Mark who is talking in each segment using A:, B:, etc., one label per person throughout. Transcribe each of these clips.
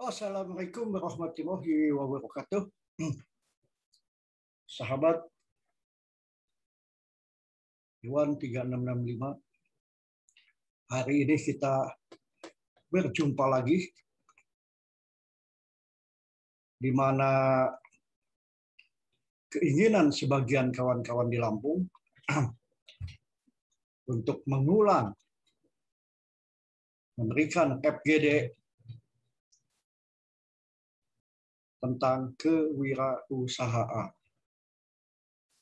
A: Assalamualaikum warahmatullahi wabarakatuh. Sahabat Iwan 3665. Hari ini kita berjumpa lagi di mana keinginan sebagian kawan-kawan di Lampung untuk mengulang memberikan FGD tentang kewirausahaan.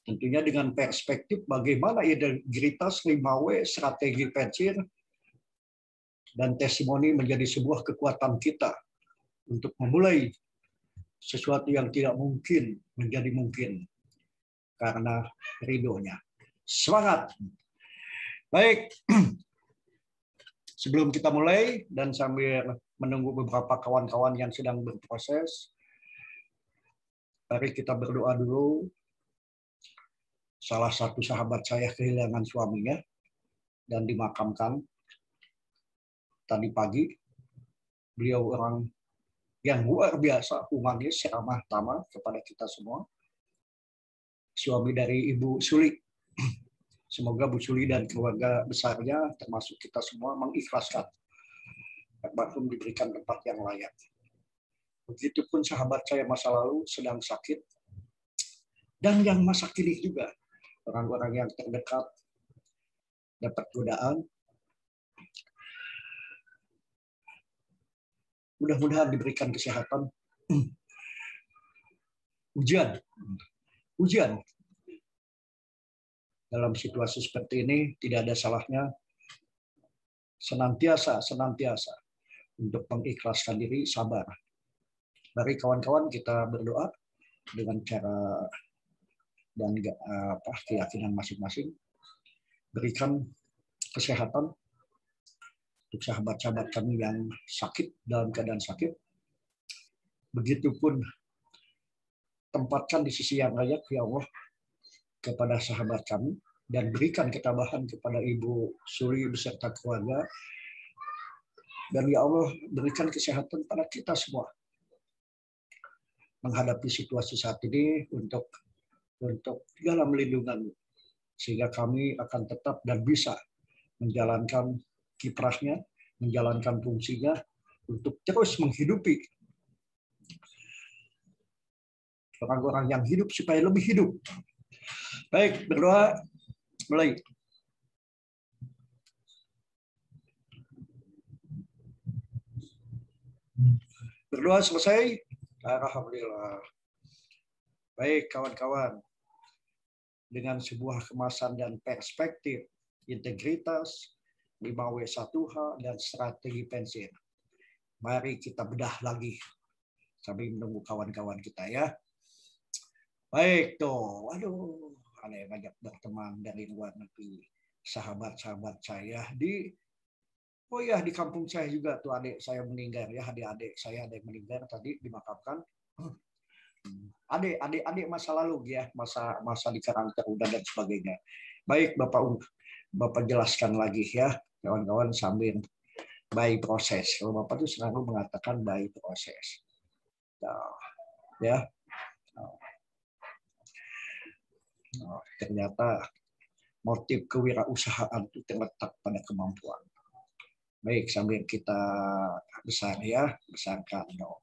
A: Tentunya dengan perspektif bagaimana integritas 5W, strategi pensir, dan testimoni menjadi sebuah kekuatan kita untuk memulai sesuatu yang tidak mungkin menjadi mungkin karena ridhonya. Semangat! Baik, sebelum kita mulai dan sambil menunggu beberapa kawan-kawan yang sedang berproses, mari kita berdoa dulu. Salah satu sahabat saya kehilangan suaminya dan dimakamkan tadi pagi. Beliau orang yang luar biasa, humanis, ramah tamah kepada kita semua. Suami dari Ibu Suli. Semoga Bu Suli dan keluarga besarnya, termasuk kita semua, mengikhlaskan. Almarhum diberikan tempat yang layak. Begitupun sahabat saya masa lalu sedang sakit. Dan yang masa kini juga. Orang-orang yang terdekat dapat godaan. Mudah-mudahan diberikan kesehatan. Ujian. Dalam situasi seperti ini tidak ada salahnya senantiasa untuk mengikhlaskan diri, sabar. Mari kawan-kawan kita berdoa dengan cara dan keyakinan masing-masing. Berikan kesehatan untuk sahabat-sahabat kami yang sakit, dalam keadaan sakit. Begitupun tempatkan di sisi yang layak, ya Allah, kepada sahabat kami, dan berikan ketabahan kepada Ibu Suri beserta keluarga. Dan ya Allah, berikan kesehatan pada kita semua menghadapi situasi saat ini untuk dalam lindungan, sehingga kami akan tetap dan bisa menjalankan kiprahnya, menjalankan fungsinya untuk terus menghidupi orang-orang yang hidup supaya lebih hidup. Baik, berdoa mulai. Berdoa selesai. Alhamdulillah. Baik, kawan-kawan. Dengan sebuah kemasan dan perspektif, integritas, 5W1H, dan strategi pensir. Mari kita bedah lagi sambil menunggu kawan-kawan kita ya. Baik tuh, aduh, ada yang banyak berteman dari luar negeri, sahabat-sahabat saya di kampung saya juga tuh adik saya meninggal ya, adik saya ada yang meninggal tadi dimakamkan. Adik masa lalu ya, masa di Karangtaruna dan sebagainya. Baik, Bapak jelaskan lagi ya, kawan-kawan sambil by proses. Kalau Bapak itu selalu mengatakan by proses. Nah, ya. Ternyata motif kewirausahaan itu terletak pada kemampuan. Baik, sambil kita besarkan dong.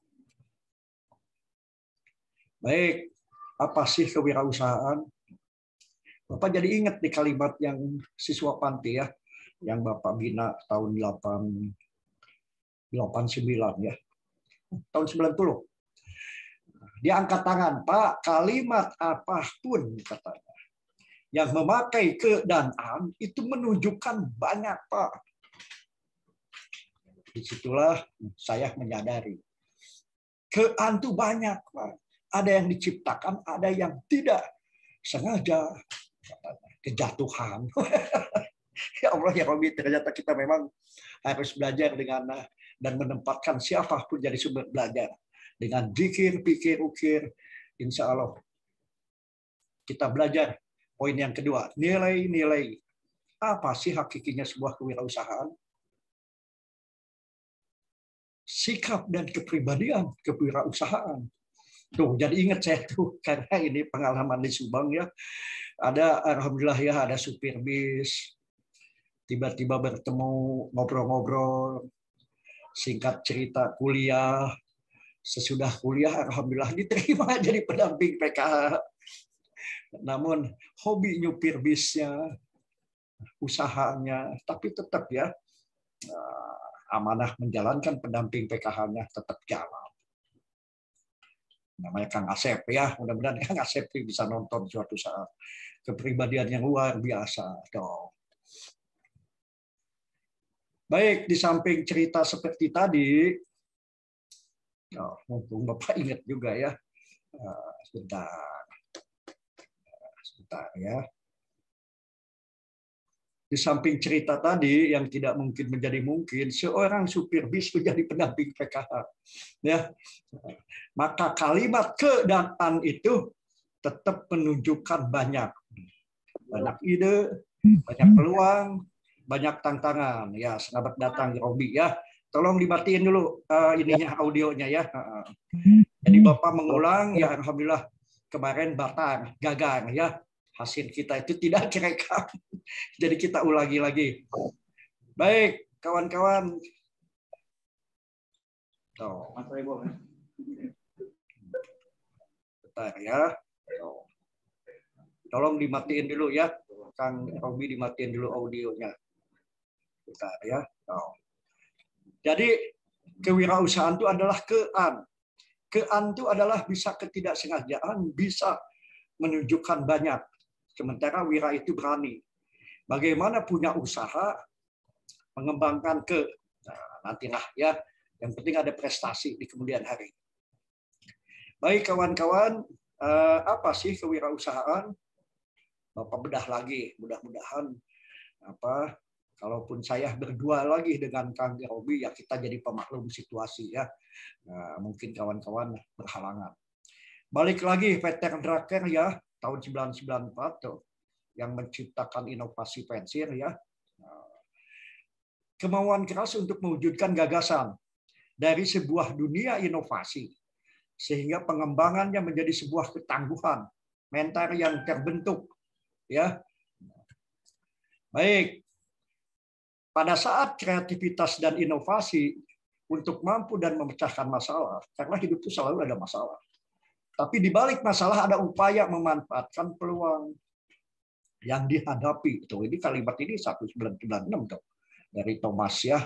A: Baik, apa sih kewirausahaan? Bapak jadi ingat di kalimat yang siswa panti ya, yang Bapak bina tahun 89 ya, tahun 90. Dia angkat tangan, Pak, kalimat apapun katanya yang memakai ke dan an itu menunjukkan banyak, Pak. Disitulah saya menyadari ke-an itu banyak, Pak. Ada yang diciptakan, ada yang tidak sengaja, kejatuhan. Ya Allah ya Rabbi, ternyata kita memang harus belajar dengan dan menempatkan siapapun jadi sumber belajar. Dengan zikir, pikir, ukir, insya Allah kita belajar. Poin yang kedua, nilai-nilai. Apa sih hakikinya sebuah kewirausahaan? sikap dan kepribadian kewirausahaan. Tuh, jadi ingat saya tuh karena ini pengalaman di Subang ya. Ada alhamdulillah ya ada supir bis tiba-tiba bertemu ngobrol-ngobrol, singkat cerita kuliah, sesudah kuliah alhamdulillah diterima jadi pendamping PKH. Namun hobi nyupir bisnya, usahanya, tapi tetap ya amanah menjalankan pendamping PKH-nya tetap jalan. Namanya Kang Asep ya, mudah-mudahan Kang Asep bisa nonton suatu saat. Kepribadian yang luar biasa. Tuh. Baik, di samping cerita seperti tadi, mumpung Bapak ingat juga ya, sebentar ya. Di samping cerita tadi yang tidak mungkin menjadi mungkin, seorang supir bis menjadi pendamping PKH. Ya, maka kalimat ke dan an itu tetap menunjukkan banyak ide, banyak peluang, banyak tantangan. Ya, selamat datang Robi ya. Tolong dimatiin dulu ininya audionya ya. Jadi Bapak mengulang ya alhamdulillah kemarin batal gagal ya. Hasil kita itu tidak direkam. Jadi kita ulangi lagi. Baik, kawan-kawan. Bentar ya. Tolong dimatiin dulu ya. Kang Robi dimatiin dulu audionya. Bentar ya. Jadi kewirausahaan itu adalah kean. Kean itu adalah bisa ketidaksengajaan, bisa menunjukkan banyak. Sementara wira itu berani. Bagaimana punya usaha, mengembangkan nantilah ya. Yang penting ada prestasi di kemudian hari. Baik kawan-kawan, apa sih kewirausahaan? Bapak bedah lagi, mudah-mudahan kalaupun saya berdua lagi dengan Kang Robi ya kita jadi pemaklum situasi ya. Mungkin kawan-kawan berhalangan. Balik lagi Peter Drucker ya. Tahun 1994 tuh, yang menciptakan inovasi pensil ya. Kemauan keras untuk mewujudkan gagasan dari sebuah dunia inovasi sehingga pengembangannya menjadi sebuah ketangguhan mental yang terbentuk ya. Baik. Pada saat kreativitas dan inovasi untuk mampu dan memecahkan masalah, karena hidup itu selalu ada masalah. Tapi di balik masalah ada upaya memanfaatkan peluang yang dihadapi. Tuh, ini kalimat ini 1996 tuh, dari Thomas ya.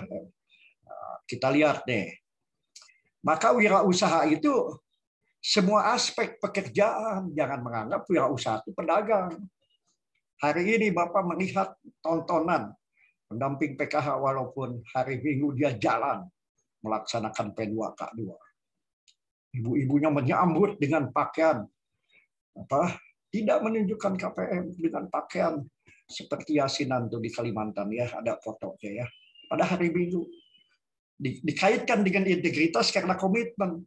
A: Kita lihat deh. Maka wirausaha itu semua aspek pekerjaan. Jangan menganggap wirausaha itu pedagang. Hari ini Bapak melihat tontonan pendamping PKH walaupun hari Minggu dia jalan melaksanakan P2K2. Ibu-ibunya menyambut dengan pakaian tidak menunjukkan KPM, dengan pakaian seperti Yasinan tuh di Kalimantan ya, ada fotonya ya. Pada hari Minggu dikaitkan dengan integritas karena komitmen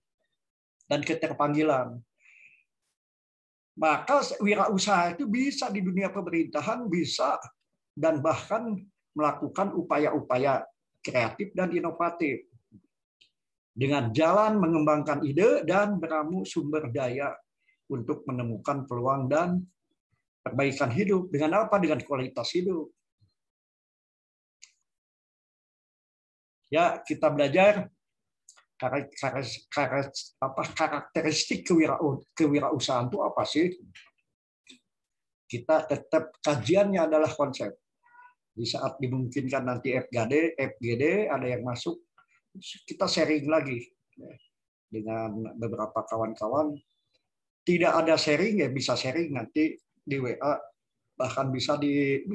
A: dan keterpanggilan. Maka wirausaha itu bisa di dunia pemerintahan, bisa dan bahkan melakukan upaya-upaya kreatif dan inovatif. Dengan jalan mengembangkan ide dan meramu sumber daya untuk menemukan peluang dan perbaikan hidup. Dengan apa? Dengan kualitas hidup. Ya, kita belajar karakteristik kewirausahaan itu apa sih? Kita tetap kajiannya adalah konsep. Di saat dimungkinkan nanti FGD ada yang masuk, kita sharing lagi dengan beberapa kawan-kawan. Tidak ada sharing ya bisa sharing nanti di WA, bahkan bisa di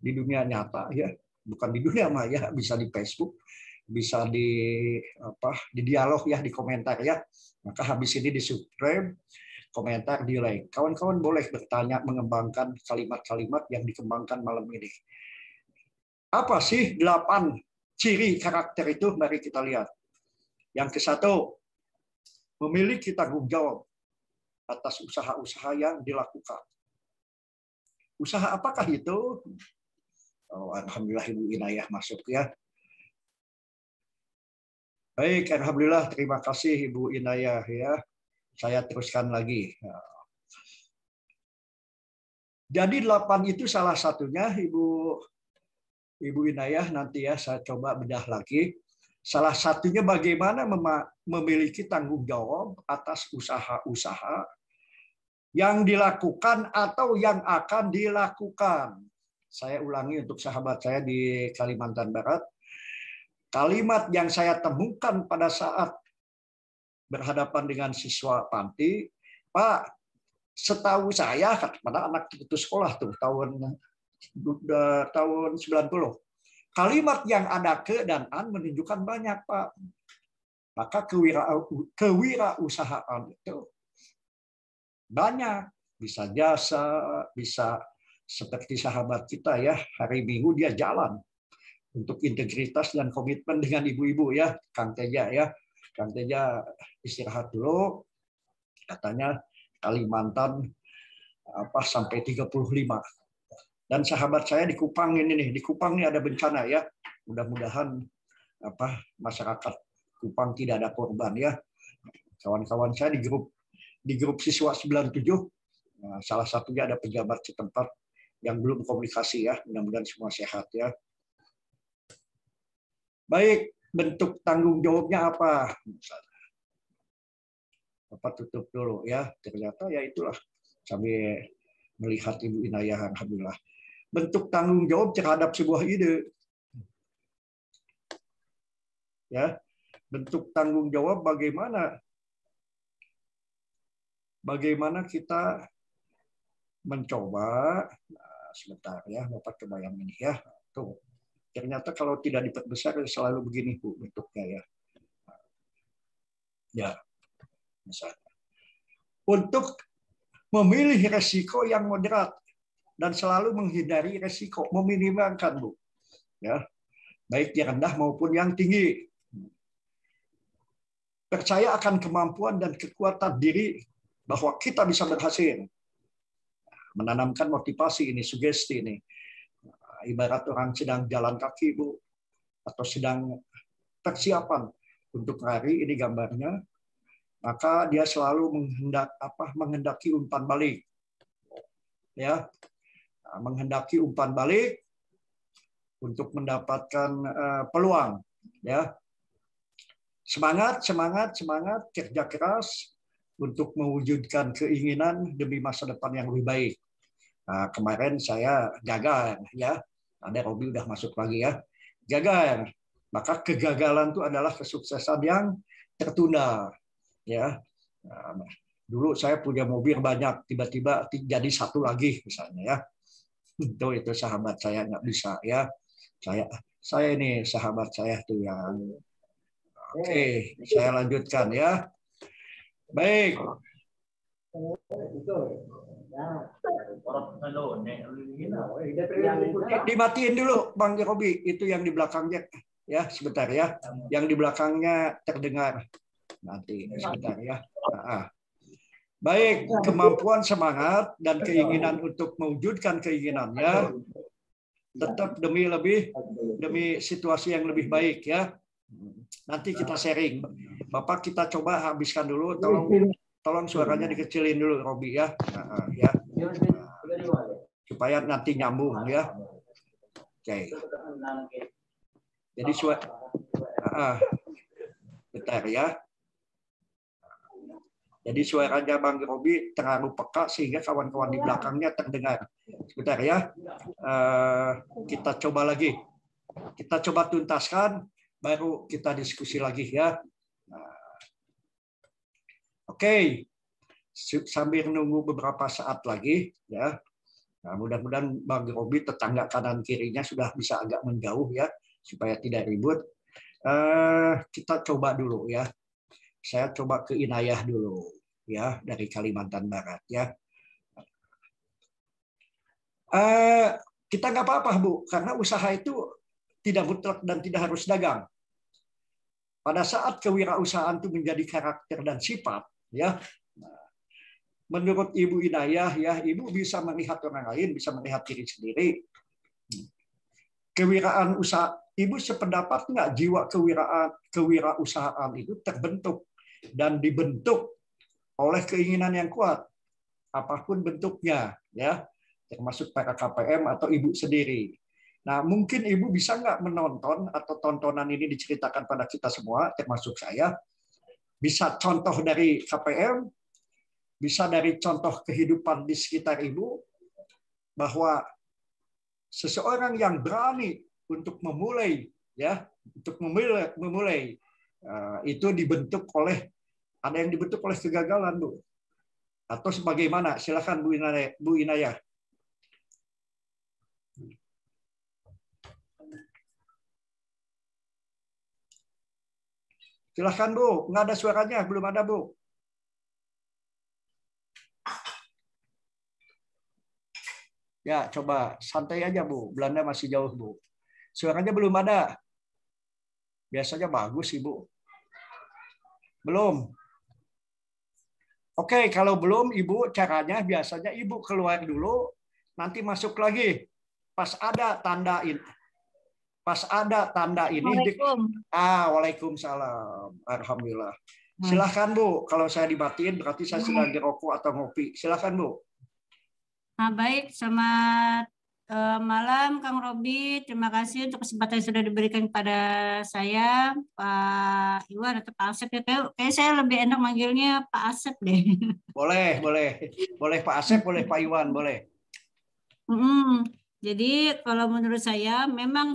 A: dunia nyata ya, bukan di dunia maya, bisa di Facebook, bisa di dialog ya, di komentar ya. Maka habis ini di subscribe, komentar, di like. Kawan-kawan boleh bertanya, mengembangkan kalimat-kalimat yang dikembangkan malam ini. Apa sih 8 ciri karakter itu? Mari kita lihat. Yang ke-1, memiliki tanggung jawab atas usaha-usaha yang dilakukan. Usaha apakah itu? Oh, alhamdulillah Ibu Inayah masuk ya. Baik, alhamdulillah, terima kasih Ibu Inayah ya. Saya teruskan lagi. Jadi 8 itu salah satunya Ibu Inayah, nanti ya saya coba bedah lagi. Salah satunya bagaimana memiliki tanggung jawab atas usaha-usaha yang dilakukan atau yang akan dilakukan. Saya ulangi untuk sahabat saya di Kalimantan Barat. Kalimat yang saya temukan pada saat berhadapan dengan siswa panti, Pak, setahu saya, pada anak putus sekolah tuh tahun 90, kalimat yang ada ke dan an menunjukkan banyak, Pak. Maka kewirausahaan itu banyak, bisa jasa, bisa seperti sahabat kita ya, hari Minggu dia jalan untuk integritas dan komitmen dengan ibu-ibu ya, Kang Teja ya. Kang Teja istirahat dulu, katanya Kalimantan sampai 35. Dan sahabat saya di Kupang ini nih, di Kupang ini ada bencana ya. Mudah-mudahan masyarakat Kupang tidak ada korban ya. Kawan-kawan saya di grup siswa 97, salah satunya ada pejabat setempat yang belum komunikasi ya. Mudah-mudahan semua sehat ya. Baik, bentuk tanggung jawabnya apa? Bapak tutup dulu ya. Ternyata ya itulah, sambil melihat Ibu Inayah, alhamdulillah. Bentuk tanggung jawab terhadap sebuah ide. Ya, bentuk tanggung jawab bagaimana kita mencoba. Sebentar ya, Bapak coba yang ini ya. Tuh. Ternyata kalau tidak diperbesar selalu begini Bu bentuknya ya. Ya, misalnya. Untuk memilih resiko yang moderat dan selalu menghindari resiko, meminimalkan Bu. Ya. Baik yang rendah maupun yang tinggi. Percaya akan kemampuan dan kekuatan diri bahwa kita bisa berhasil. Menanamkan motivasi ini, sugesti ini. Ibarat orang sedang jalan kaki, Bu, atau sedang persiapan untuk lari, ini gambarnya, maka dia selalu menghendaki umpan balik. Ya. Menghendaki umpan balik untuk mendapatkan peluang, ya. Semangat, kerja keras untuk mewujudkan keinginan demi masa depan yang lebih baik. Nah, kemarin saya gagal ya. Ada Robi udah masuk lagi ya. Gagal. Maka kegagalan itu adalah kesuksesan yang tertunda. Ya. Nah, dulu saya punya mobil banyak, tiba-tiba jadi satu lagi misalnya ya. Itu sahabat saya nggak bisa ya. Saya ini sahabat saya tuh yang Oke, saya lanjutkan ya. Baik. Dimatiin dulu Bang Robi, itu yang di belakangnya ya, sebentar ya. Yang di belakangnya terdengar. Nanti sebentar ya. Baik, kemampuan, semangat dan keinginan untuk mewujudkan keinginannya tetap demi situasi yang lebih baik ya. Nanti kita sharing. Bapak kita coba habiskan dulu, tolong suaranya dikecilin dulu Robi ya. Ya. Supaya nanti nyambung ya. Oke. Jadi bentar ya. Jadi suaranya Bang Robi terlalu peka sehingga kawan-kawan di belakangnya terdengar. Sebentar ya. Kita coba lagi. Kita coba tuntaskan, baru kita diskusi lagi ya. Oke. Sambil nunggu beberapa saat lagi ya. Nah, mudah-mudahan Bang Robi tetangga kanan kirinya sudah bisa agak menjauh ya, supaya tidak ribut. Kita coba dulu ya. Saya coba ke Inayah dulu ya, dari Kalimantan Barat ya. Kita nggak apa-apa Bu, karena usaha itu tidak mutlak dan tidak harus dagang. Pada saat kewirausahaan itu menjadi karakter dan sifat ya. Menurut Ibu Inayah ya, Ibu bisa melihat orang lain, bisa melihat diri sendiri. kewiraan usaha, Ibu sependapat nggak jiwa kewirausahaan itu terbentuk dan dibentuk oleh keinginan yang kuat, apapun bentuknya, ya, termasuk para KPM atau Ibu sendiri. Nah, mungkin Ibu bisa nggak menonton atau tontonan ini diceritakan pada kita semua, termasuk saya, bisa contoh dari KPM, bisa dari contoh kehidupan di sekitar Ibu, bahwa seseorang yang berani untuk memulai, ya, untuk memulai itu dibentuk oleh, ada yang dibentuk oleh kegagalan, Bu, atau sebagaimana? Silakan Bu Inayah. Silakan, Bu, nggak ada suaranya, belum ada, Bu. Ya, coba santai aja, Bu. Belanda masih jauh, Bu. Suaranya belum ada. Biasanya bagus, Ibu. Belum. Oke, kalau belum, Ibu, caranya biasanya Ibu keluar dulu, nanti masuk lagi. Pas ada tanda ini. Pas ada tanda ini. Waalaikumsalam. Alhamdulillah. Silahkan, Bu. Kalau saya dimatiin, berarti saya sedang ngerokok atau ngopi. Silahkan, Bu.
B: Nah, baik, selamat malam Kang Robi. Terima kasih untuk kesempatan yang sudah diberikan kepada saya, Pak Iwan atau Pak Asep. Ya, kayak saya lebih enak manggilnya Pak Asep deh.
A: Boleh, boleh. Boleh Pak Asep, boleh Pak Iwan, boleh.
B: Jadi kalau menurut saya memang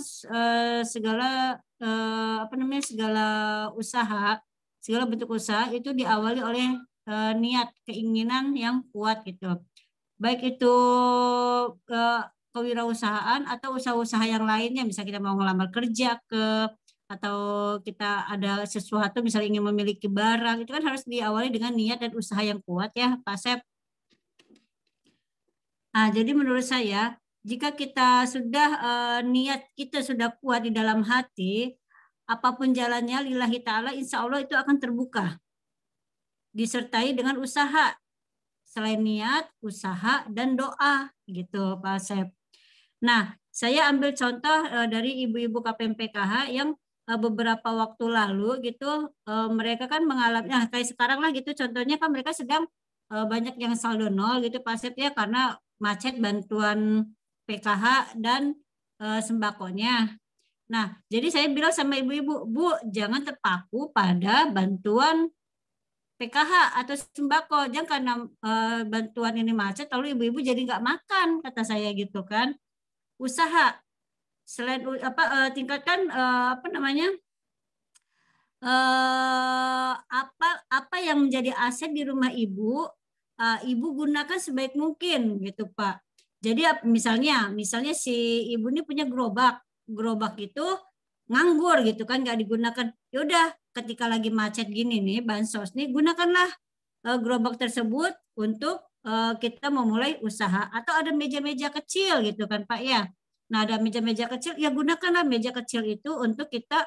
B: segala segala usaha, segala bentuk usaha itu diawali oleh niat, keinginan yang kuat gitu. Baik itu kewirausahaan atau usaha-usaha yang lainnya, misalnya kita mau ngelamar kerja atau kita ada sesuatu misalnya ingin memiliki barang, itu kan harus diawali dengan niat dan usaha yang kuat ya Pak Sep. Nah, jadi menurut saya jika kita sudah niat kita sudah kuat di dalam hati, apapun jalannya lillahi ta'ala, insya Allah itu akan terbuka. Disertai dengan usaha. Selain niat, usaha, dan doa, gitu Pak Asep. Nah, saya ambil contoh dari ibu-ibu KPM PKH yang beberapa waktu lalu gitu, mereka kan mengalami, nah kayak sekarang lah gitu, contohnya kan mereka sedang banyak yang saldo nol gitu Pak Asep ya, karena macet bantuan PKH dan sembakonya. Nah, jadi saya bilang sama ibu-ibu, Bu, jangan terpaku pada bantuan PKH atau sembako, jangan karena bantuan ini macet lalu ibu-ibu jadi nggak makan, kata saya gitu kan. Usaha selain tingkatkan apa yang menjadi aset di rumah ibu, ibu gunakan sebaik mungkin gitu Pak. Jadi misalnya si ibu ini punya gerobak itu nganggur gitu kan, nggak digunakan. Yaudah, ketika lagi macet gini nih bansos nih, gunakanlah gerobak tersebut untuk kita memulai usaha. Atau ada meja-meja kecil gitu kan Pak ya. Nah, ada meja-meja kecil, ya gunakanlah meja kecil itu untuk kita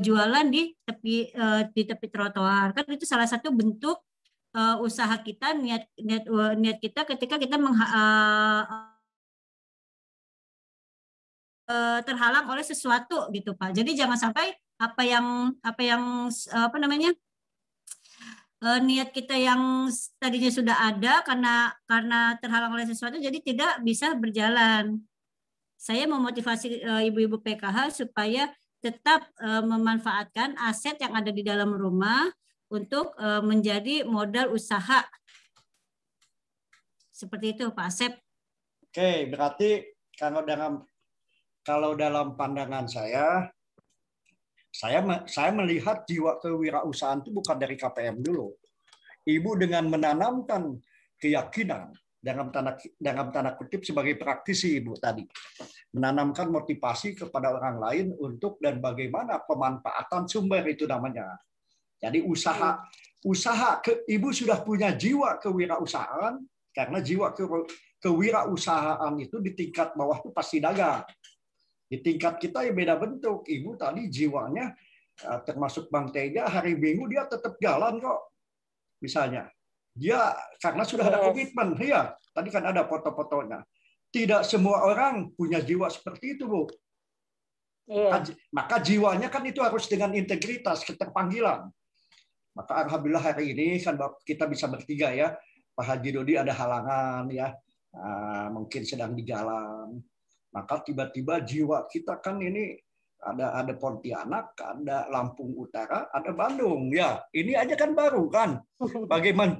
B: jualan di tepi trotoar. Kan itu salah satu bentuk usaha kita, niat kita ketika kita terhalang oleh sesuatu gitu Pak. Jadi jangan sampai niat kita yang tadinya sudah ada karena terhalang oleh sesuatu jadi tidak bisa berjalan. Saya memotivasi ibu-ibu PKH supaya tetap memanfaatkan aset yang ada di dalam rumah untuk menjadi modal usaha. Seperti itu Pak Asep.
A: Oke, berarti kalau dalam pandangan saya melihat jiwa kewirausahaan itu bukan dari KPM dulu. Ibu dengan menanamkan keyakinan dalam tanda kutip sebagai praktisi Ibu tadi, menanamkan motivasi kepada orang lain untuk dan bagaimana pemanfaatan sumber itu namanya. Jadi usaha Ibu sudah punya jiwa kewirausahaan, karena jiwa kewirausahaan itu di tingkat bawah itu pasti dagang. Di tingkat kita ya beda bentuk. Ibu tadi jiwanya termasuk Bang Tega, hari Minggu dia tetap jalan kok. Misalnya, dia karena sudah ada komitmen. Ya, tadi kan ada foto-fotonya. Tidak semua orang punya jiwa seperti itu, Bu.
B: Iya.
A: Maka jiwanya kan itu harus dengan integritas, keterpanggilan. Maka alhamdulillah hari ini kan kita bisa bertiga ya. Pak Haji Dodi ada halangan ya, mungkin sedang di jalan. Maka tiba-tiba jiwa kita kan ini ada Pontianak, ada Lampung Utara, ada Bandung ya. Ini aja kan baru kan.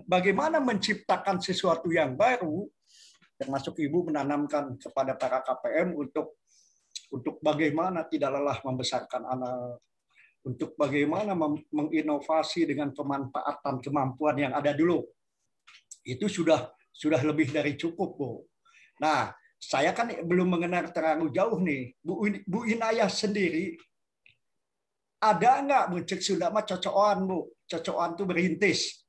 A: Bagaimana menciptakan sesuatu yang baru, termasuk Ibu menanamkan kepada para KPM untuk bagaimana tidak lelah membesarkan anak, untuk bagaimana menginovasi dengan pemanfaatan kemampuan yang ada dulu. Itu sudah lebih dari cukup, Bu. Nah, saya kan belum mengenal terlalu jauh nih. Bu Inayah sendiri, ada nggak Bu cek sudah mah cocokan, Bu? Cocokan itu berintis.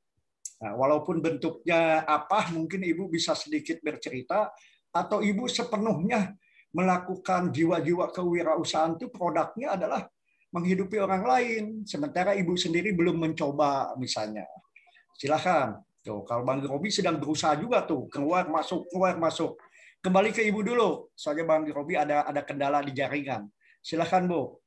A: Nah, walaupun bentuknya apa, mungkin Ibu bisa sedikit bercerita, atau Ibu sepenuhnya melakukan jiwa-jiwa kewirausahaan itu produknya adalah menghidupi orang lain, sementara Ibu sendiri belum mencoba misalnya. Silakan. Tuh, kalau Bang Robi sedang berusaha juga tuh, keluar masuk. Kembali ke Ibu dulu, soalnya Bang Robi ada kendala di jaringan. Silakan, Bu.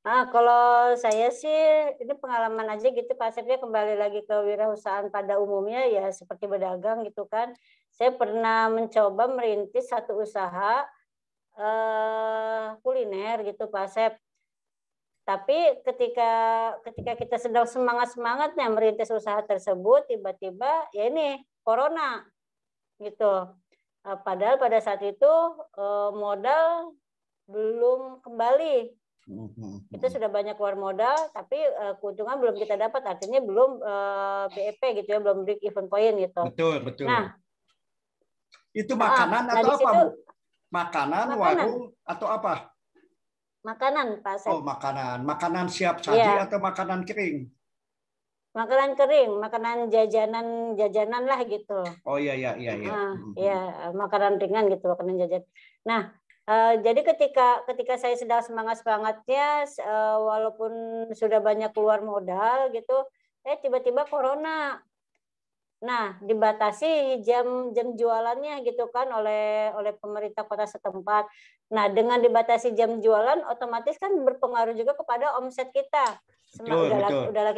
B: Nah, kalau saya sih ini pengalaman aja gitu Pak Asep, ya kembali lagi ke wirausahaan pada umumnya ya seperti berdagang gitu kan. Saya pernah mencoba merintis satu usaha kuliner gitu Pak Asep. Tapi ketika kita sedang semangatnya merintis usaha tersebut, tiba-tiba ya ini corona gitu. Padahal pada saat itu modal belum kembali. Kita sudah banyak keluar modal, tapi keuntungan belum kita dapat, artinya belum BEP gitu ya, belum break even point gitu.
A: Betul.
B: Nah,
A: itu makanan atau apa, Bu? Makanan, warung atau apa?
B: Makanan, Pak Asep.
A: Oh, makanan. Makanan siap saji atau makanan kering?
B: Makanan kering, makanan jajanan lah gitu.
A: Oh iya.
B: Ya, makanan ringan gitu, makanan jajan. Nah, jadi ketika saya sedang semangatnya, walaupun sudah banyak keluar modal gitu, tiba-tiba corona. Nah, dibatasi jam jualannya gitu kan oleh pemerintah kota setempat. Nah, dengan dibatasi jam jualan, otomatis kan berpengaruh juga kepada omset kita. Udahlah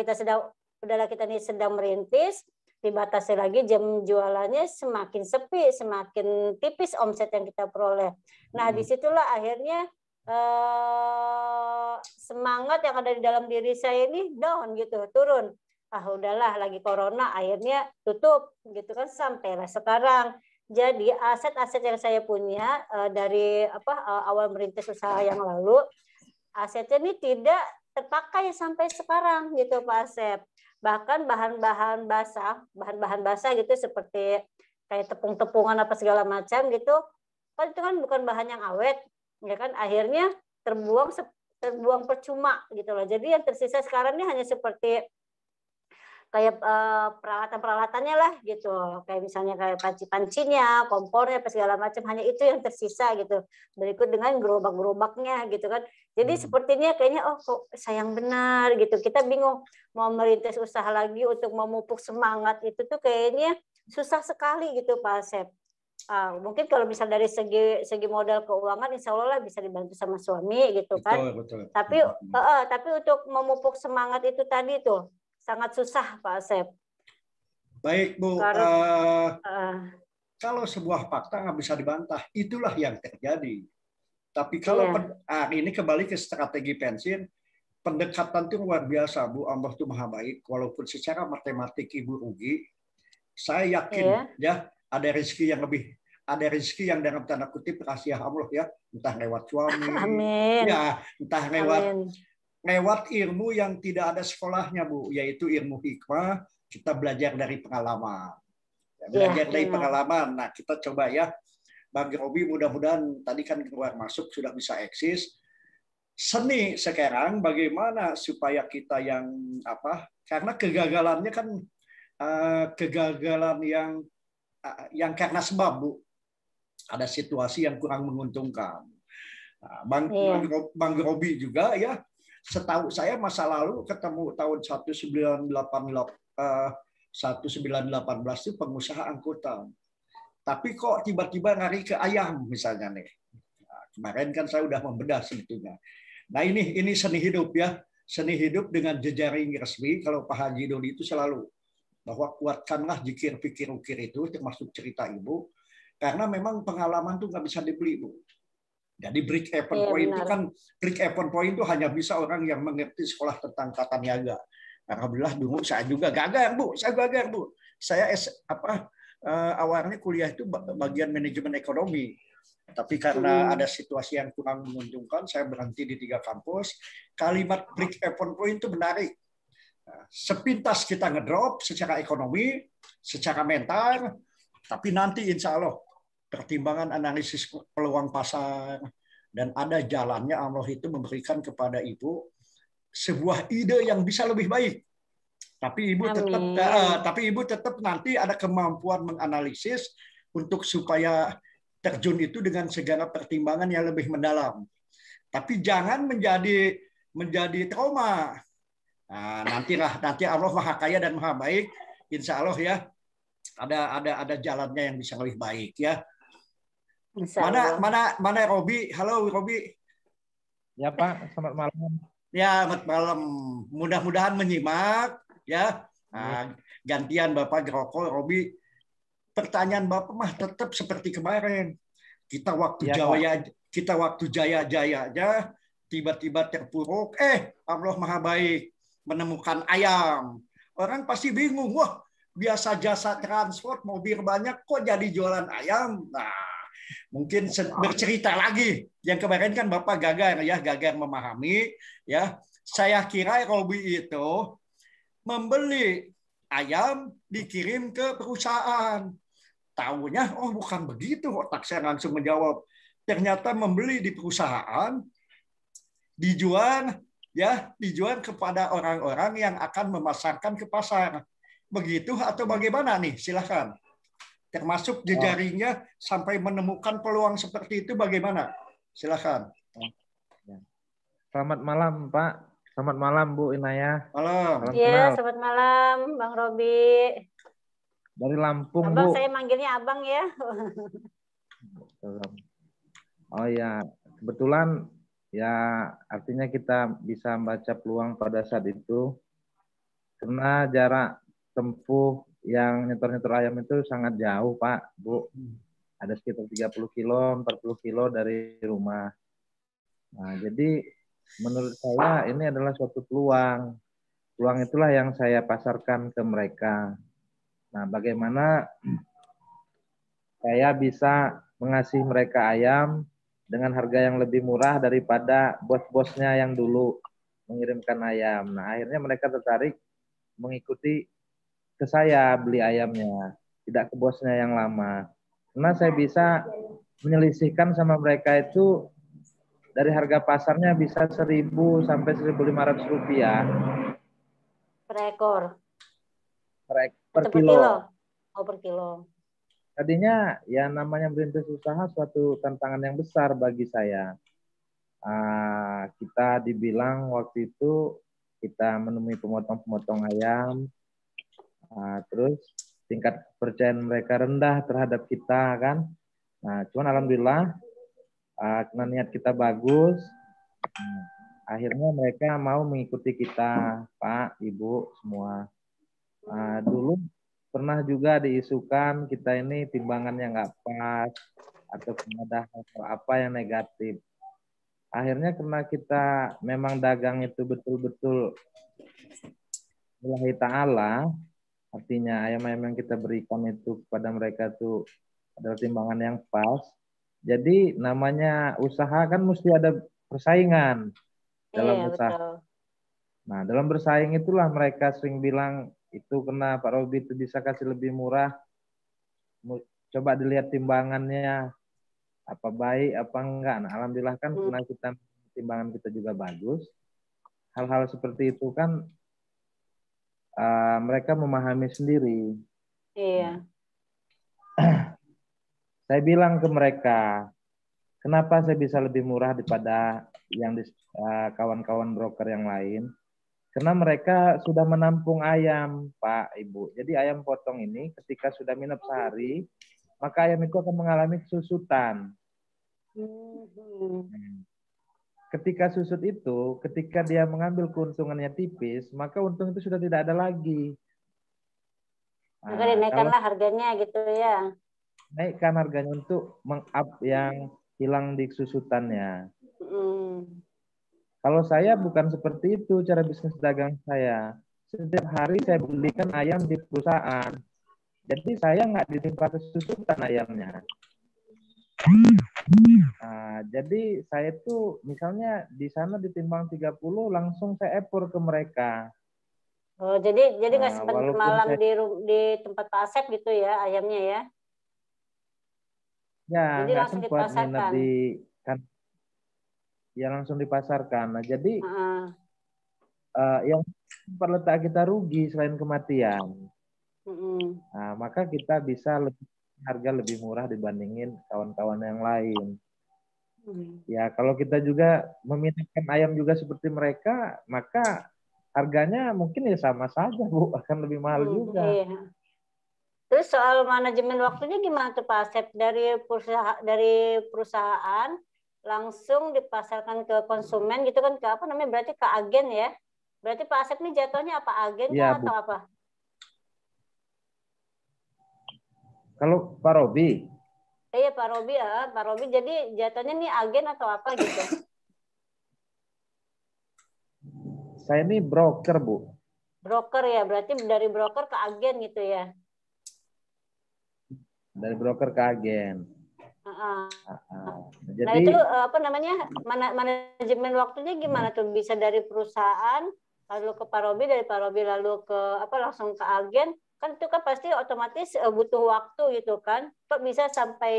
B: kita nih sedang merintis, dibatasi lagi jam jualannya, semakin sepi, semakin tipis omset yang kita peroleh. Nah, disitulah akhirnya semangat yang ada di dalam diri saya ini down gitu, turun. Udahlah lagi corona, akhirnya tutup gitu kan, sampailah sekarang. Jadi aset-aset yang saya punya dari awal merintis usaha yang lalu, asetnya ini tidak terpakai sampai sekarang gitu Pak Asep. Bahkan bahan-bahan basah gitu seperti kayak tepung-tepungan apa segala macam gitu, kan itu kan bukan bahan yang awet, ya kan, akhirnya terbuang percuma gitu loh. Jadi yang tersisa sekarang ini hanya seperti kayak peralatan-peralatannya lah gitu, kayak misalnya kayak panci-pancinya, kompornya, apa segala macam, hanya itu yang tersisa gitu. Berikut dengan gerobak-gerobaknya gitu kan. Jadi sepertinya kayaknya kok sayang benar gitu. Kita bingung mau merintis usaha lagi untuk memupuk semangat itu tuh kayaknya susah sekali gitu Pak Asep. Mungkin kalau misal dari segi modal keuangan, insya Allah lah bisa dibantu sama suami gitu kan.
A: Betul.
B: Tapi untuk memupuk semangat itu tadi tuh sangat susah Pak Asep.
A: Baik Bu, kalau sebuah fakta nggak bisa dibantah, itulah yang terjadi. Tapi kalau ini kembali ke strategi pensiun, pendekatan itu luar biasa Bu. Allah itu maha baik, walaupun secara matematik Ibu rugi, saya yakin ya ada rezeki yang dalam tanda kutip rahasia Allah ya, entah lewat suami, ya entah lewat ilmu yang tidak ada sekolahnya Bu, yaitu ilmu hikmah. Kita belajar dari pengalaman. Dari pengalaman. Nah, kita coba ya, Bang Robi, mudah-mudahan tadi kan keluar masuk sudah bisa eksis. Seni sekarang bagaimana supaya kita yang karena kegagalannya kan kegagalan yang karena sebab Bu, ada situasi yang kurang menguntungkan. Bang Robi juga ya, setahu saya masa lalu ketemu tahun 1918 itu pengusaha angkutan. Tapi kok tiba-tiba lari ke ayam misalnya nih. Kemarin kan saya udah membedah sebetulnya. Nah ini seni hidup ya, seni hidup dengan jejaring resmi. Kalau Pak Haji Dodi itu selalu bahwa kuatkanlah jikir pikir ukir itu, termasuk cerita ibu, karena memang pengalaman tuh nggak bisa dibeli Bu. Jadi break even point itu kan, break even point itu hanya bisa orang yang mengerti sekolah tentang tata niaga. Alhamdulillah dulu saya juga gagal Bu, saya awalnya kuliah itu bagian manajemen ekonomi. Tapi karena ada situasi yang kurang menguntungkan, saya berhenti di 3 kampus. Kalimat break even point itu menarik. Sepintas kita ngedrop secara ekonomi, secara mental, tapi nanti insya Allah pertimbangan analisis peluang pasar dan ada jalannya Allah itu memberikan kepada ibu sebuah ide yang bisa lebih baik. Tapi ibu tetap nanti ada kemampuan menganalisis untuk supaya terjun itu dengan segala pertimbangan yang lebih mendalam. Tapi jangan menjadi trauma. Nah, nanti Allah Maha Kaya dan Maha Baik, insya Allah ya ada jalannya yang bisa lebih baik ya. Mana Robi? Halo Robi.
C: Ya Pak, selamat malam.
A: Ya, selamat malam. Mudah-mudahan menyimak ya. Nah, gantian Bapak Groko, Robi. Pertanyaan Bapak mah tetap seperti kemarin. Kita waktu jaya-jaya aja tiba-tiba terpuruk. Allah Maha Baik menemukan ayam. Orang pasti bingung. Wah, biasa jasa transport mobil banyak kok jadi jualan ayam. Nah, mungkin bercerita lagi. Yang kemarin kan Bapak gagal memahami ya. Saya kira Robi itu membeli ayam dikirim ke perusahaan. Tahunya bukan begitu, otak saya langsung menjawab. Ternyata membeli di perusahaan dijual kepada orang-orang yang akan memasarkan ke pasar. Begitu atau bagaimana nih? Silakan. Termasuk jejaringnya sampai menemukan peluang seperti itu bagaimana? Silakan.
C: Selamat malam Pak. Selamat malam Bu Inaya.
A: Malam.
B: Iya, selamat malam Bang Robi.
C: Dari Lampung
B: Abang,
C: Bu.
B: saya manggilnya Abang ya.
C: Oh ya, kebetulan ya artinya kita bisa membaca peluang pada saat itu karena jarak tempuh yang nyetor-nyetor ayam itu sangat jauh Pak, Bu. Ada sekitar 30 kilo, 40 kilo dari rumah. Nah, jadi menurut saya ini adalah suatu peluang. Peluang itulah yang saya pasarkan ke mereka. Nah, bagaimana saya bisa mengasih mereka ayam dengan harga yang lebih murah daripada bos-bosnya yang dulu mengirimkan ayam. Nah, akhirnya mereka tertarik mengikuti ke saya beli ayamnya, tidak ke bosnya yang lama. Karena saya bisa menyelisihkan sama mereka itu dari harga pasarnya bisa 1.000 sampai 1.500 rupiah.
B: Per ekor?
C: Per kilo.
B: Oh, per kilo.
C: Tadinya ya namanya merintis usaha suatu tantangan yang besar bagi saya. Kita dibilang waktu itu kita menemui pemotong-pemotong ayam, terus tingkat kepercayaan mereka rendah terhadap kita kan. Nah, cuman alhamdulillah karena niat kita bagus, akhirnya mereka mau mengikuti kita, Pak, Ibu semua. Dulu pernah juga diisukan kita ini timbangannya nggak pas atau ada apa yang negatif. Akhirnya karena kita memang dagang itu betul-betul lillahi ta'ala, artinya ayam-ayam yang kita berikan itu kepada mereka itu adalah timbangan yang pas. Jadi namanya usaha kan mesti ada persaingan dalam usaha. Betul. Nah, dalam bersaing itulah mereka sering bilang itu kena Pak Robi itu bisa kasih lebih murah. Coba dilihat timbangannya apa baik apa enggak. Nah, alhamdulillah kan karena timbangan kita juga bagus. Hal-hal seperti itu kan mereka memahami sendiri.
B: Iya.
C: Saya bilang ke mereka, kenapa saya bisa lebih murah daripada yang kawan-kawan broker yang lain? Karena mereka sudah menampung ayam, Pak, Ibu. Jadi ayam potong ini ketika sudah minum sehari, maka ayam itu akan mengalami kesusutan. Ketika susut itu, ketika dia mengambil keuntungannya tipis, maka untung itu sudah tidak ada lagi.
B: Maka dinaikkanlah harganya gitu ya.
C: Naikkan harganya untuk meng-up yang hilang di susutannya. Kalau saya bukan seperti itu cara bisnis dagang saya. Setiap hari saya belikan ayam di perusahaan. Jadi saya nggak ditimpa kesusutan ayamnya. Nah, jadi saya tuh misalnya di sana ditimbang 30 langsung saya ekspor ke mereka.
B: Oh, jadi nggak sempat bermalam di tempat Pak Asep gitu ya ayamnya ya?
C: Ya,
B: jadi
C: nggak
B: langsung
C: sempat
B: dipasarkan.
C: Ya langsung dipasarkan. Nah, jadi yang tempat letak kita rugi selain kematian. Nah, maka kita bisa harga lebih murah dibandingin kawan-kawan yang lain. Ya, kalau kita juga meminatkan ayam juga seperti mereka, maka harganya mungkin ya sama saja, Bu. Akan lebih mahal juga.
B: Iya. Terus soal manajemen waktunya gimana tuh Pak Asep? Dari perusahaan langsung dipasarkan ke konsumen gitu kan, ke apa namanya, berarti ke agen ya? Berarti Pak Asep ini jatuhnya apa, agen
C: ya,
B: atau apa?
C: Kalau Pak Robi?
B: Iya Pak Robi ya, Pak Robi jadi jatuhnya nih agen atau apa gitu?
C: Saya ini broker, Bu.
B: Broker ya, berarti dari broker ke agen gitu ya?
C: Dari broker ke agen.
B: Jadi, nah itu apa namanya, manajemen waktunya gimana tuh? Bisa dari perusahaan lalu ke Pak Robi, dari Pak Robi lalu ke apa langsung ke agen, kan itu kan pasti otomatis butuh waktu gitu kan? Kok bisa sampai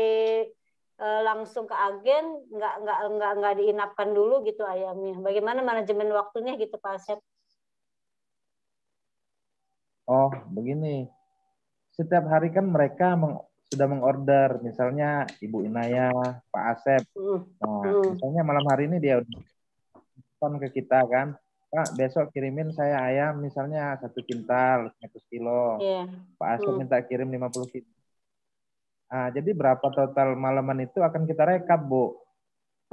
B: langsung ke agen, nggak diinapkan dulu gitu ayamnya? Bagaimana manajemen waktunya gitu Pak Asep?
C: Oh begini, setiap hari kan mereka sudah mengorder, misalnya Ibu Inaya, Pak Asep. Nah, misalnya malam hari ini dia udah ke kita kan, Pak besok kirimin saya ayam misalnya 1 kintal, 100 kilo. Pak Asep minta kirim 50 kilo. Nah, jadi berapa total malaman itu akan kita rekap, Bu.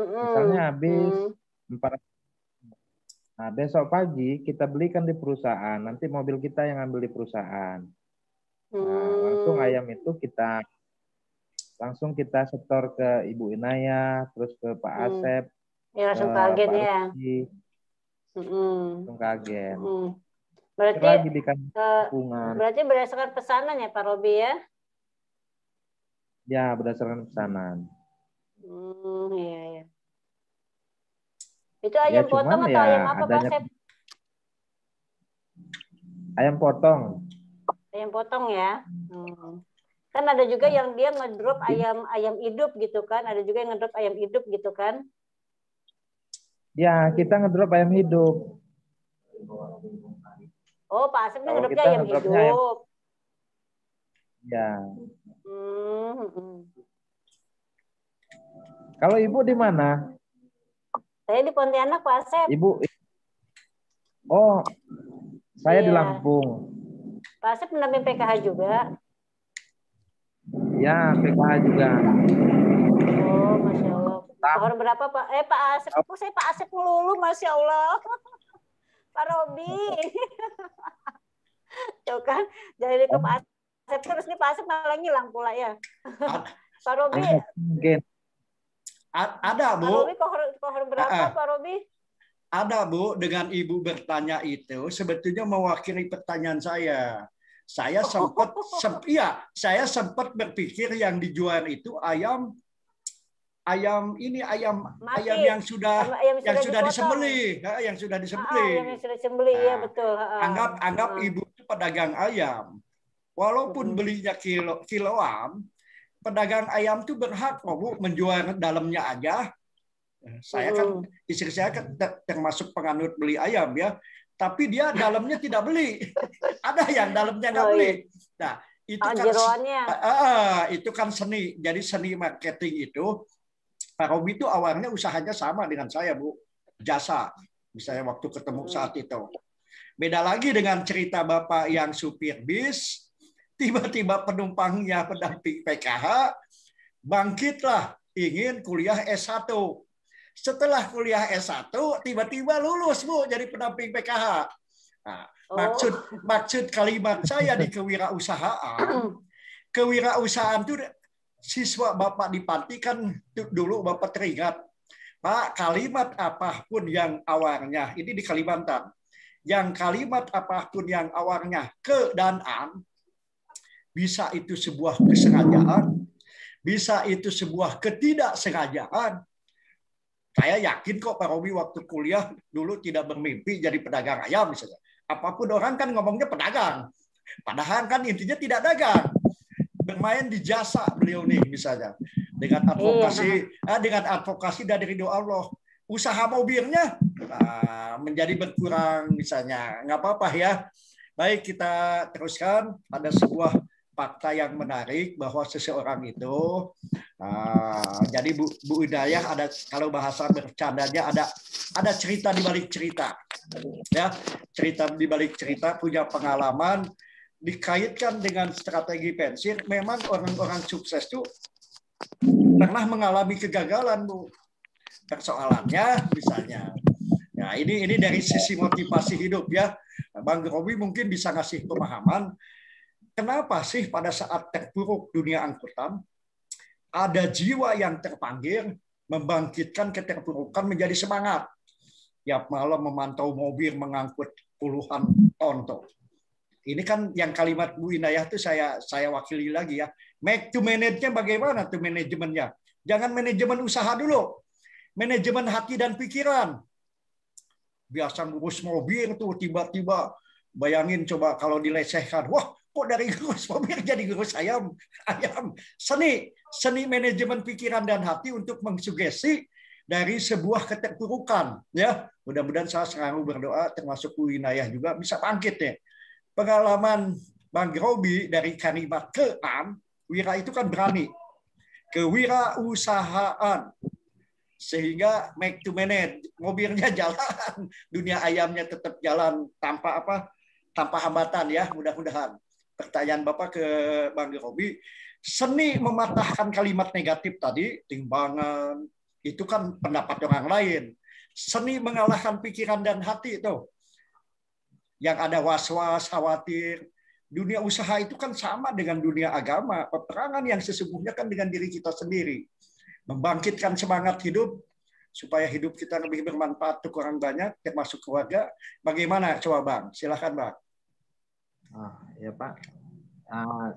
C: Misalnya habis 4. Nah, besok pagi kita belikan di perusahaan, nanti mobil kita yang ambil di perusahaan. Nah, langsung ayam itu langsung kita setor ke Ibu Inaya, terus ke Pak Asep,
B: ya, langsung ke agen
C: Pak
B: ya.
C: Ruki, langsung ke agen.
B: Berarti
C: lagi
B: berarti berdasarkan pesanan ya Pak Robi ya?
C: Ya, berdasarkan pesanan.
B: Iya, iya. Itu ayam potong atau ayam apa Pak Asep?
C: Ayam potong.
B: Ayam potong ya. Kan ada juga yang dia ngedrop ayam hidup gitu kan, ada juga yang ngedrop ayam hidup gitu kan.
C: Ya, kita ngedrop ayam hidup.
B: Oh, Pak Asep ini ngedropnya ayam hidup.
C: Ya. Kalau Ibu di mana?
B: Saya di Pontianak, Pak Asep.
C: Ibu. Oh, saya di Lampung.
B: Pak Asep mendamping PKH juga?
C: Ya, PKH juga.
B: Oh, Masya Allah. Pohon berapa, Pak? Pak Asep. Kok saya Pak Asep melulu, Masya Allah. Pak Robi. Tuh kan, jadi ke Pak Asep terus nih, Pak Asep malah ngilang pula ya. Pak Robi.
A: Ada, Bu.
B: Pak Robi, kohor berapa, Pak Robi?
A: Ada, Bu. Dengan Ibu bertanya itu, sebetulnya mewakili pertanyaan saya. Saya sempat berpikir yang dijual itu ayam yang sudah disembelih, yang sudah disembelih.
B: Ya betul.
A: Anggap Ibu itu pedagang ayam. Walaupun belinya kiloan, pedagang ayam itu berhak kok, Bu, menjual dalamnya aja. Saya kan, istri saya kan termasuk penganut beli ayam ya, tapi dia dalamnya tidak beli. Ada yang dalamnya nggak beli. Nah, itu kan seni. Jadi seni marketing itu, Pak Robi itu awalnya usahanya sama dengan saya, Bu, jasa. Misalnya waktu ketemu saat itu. Beda lagi dengan cerita Bapak yang supir bis, tiba-tiba penumpangnya pendamping PKH, bangkitlah ingin kuliah S1. Setelah kuliah S1, tiba-tiba lulus, Bu, jadi pendamping PKH. Nah, maksud kalimat saya di kewirausahaan itu siswa Bapak di Panti kan dulu Bapak teringat, Pak, kalimat apapun yang awalnya, ini di Kalimantan, yang kalimat apapun yang awalnya ke dan an, bisa itu sebuah kesengajaan, bisa itu sebuah ketidaksengajaan. Saya yakin kok Pak Robi waktu kuliah dulu tidak bermimpi jadi pedagang ayam misalnya. Apapun orang kan ngomongnya pedagang. Padahal kan intinya tidak dagang. Bermain di jasa beliau nih misalnya. Dengan advokasi dari ridho Allah. Usaha mobilnya menjadi berkurang misalnya. Nggak apa-apa ya. Baik, kita teruskan. Ada sebuah fakta yang menarik bahwa seseorang itu jadi Bu Hidayah, ada kalau bahasa bercandanya ada cerita di balik cerita, ya, cerita di balik cerita, punya pengalaman dikaitkan dengan strategi pensiun. Memang orang-orang sukses itu pernah mengalami kegagalan, Bu. Persoalannya misalnya, nah ini dari sisi motivasi hidup ya, Bang Robi mungkin bisa ngasih pemahaman. Kenapa sih pada saat terpuruk dunia angkutan, ada jiwa yang terpanggil membangkitkan keterpurukan menjadi semangat. Tiap malam memantau mobil mengangkut puluhan ton. Ini kan yang kalimat Bu Inayah itu saya wakili lagi ya. Make to manage-nya bagaimana tuh manajemennya? Jangan manajemen usaha dulu. Manajemen hati dan pikiran. Biasa ngurus mobil tuh tiba-tiba bayangin coba kalau dilecehkan. Wah, kok dari ngurus mobil jadi ngurus ayam. Seni manajemen pikiran dan hati untuk mengsugesti dari sebuah keterpurukan. Ya, mudah-mudahan saya selalu berdoa, termasuk Bu Inayah juga bisa bangkit ya. Pengalaman Bang Robi dari kalimat ke-an, wira itu kan berani. Kewirausahaan. Sehingga make to manage, mobilnya jalan, dunia ayamnya tetap jalan tanpa hambatan ya, mudah-mudahan. Pertanyaan Bapak ke Bang Robi, seni mematahkan kalimat negatif tadi, timbangan, itu kan pendapat orang lain. Seni mengalahkan pikiran dan hati itu, yang ada was-was, khawatir. Dunia usaha itu kan sama dengan dunia agama. Peperangan yang sesungguhnya kan dengan diri kita sendiri. Membangkitkan semangat hidup, supaya hidup kita lebih bermanfaat untuk orang banyak, termasuk keluarga. Bagaimana coba Bang? Silakan Bang.
C: Ya Pak,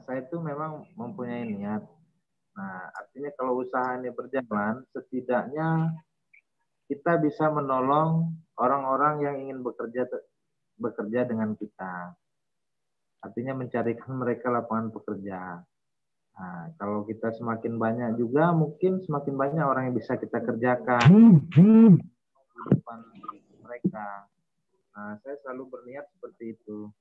C: saya itu memang mempunyai niat. Nah, artinya kalau usaha ini berjalan, setidaknya kita bisa menolong orang-orang yang ingin bekerja dengan kita. Artinya mencarikan mereka lapangan pekerjaan. Nah, kalau kita semakin banyak juga, mungkin semakin banyak orang yang bisa kita kerjakan di depan mereka. Nah, saya selalu berniat seperti itu.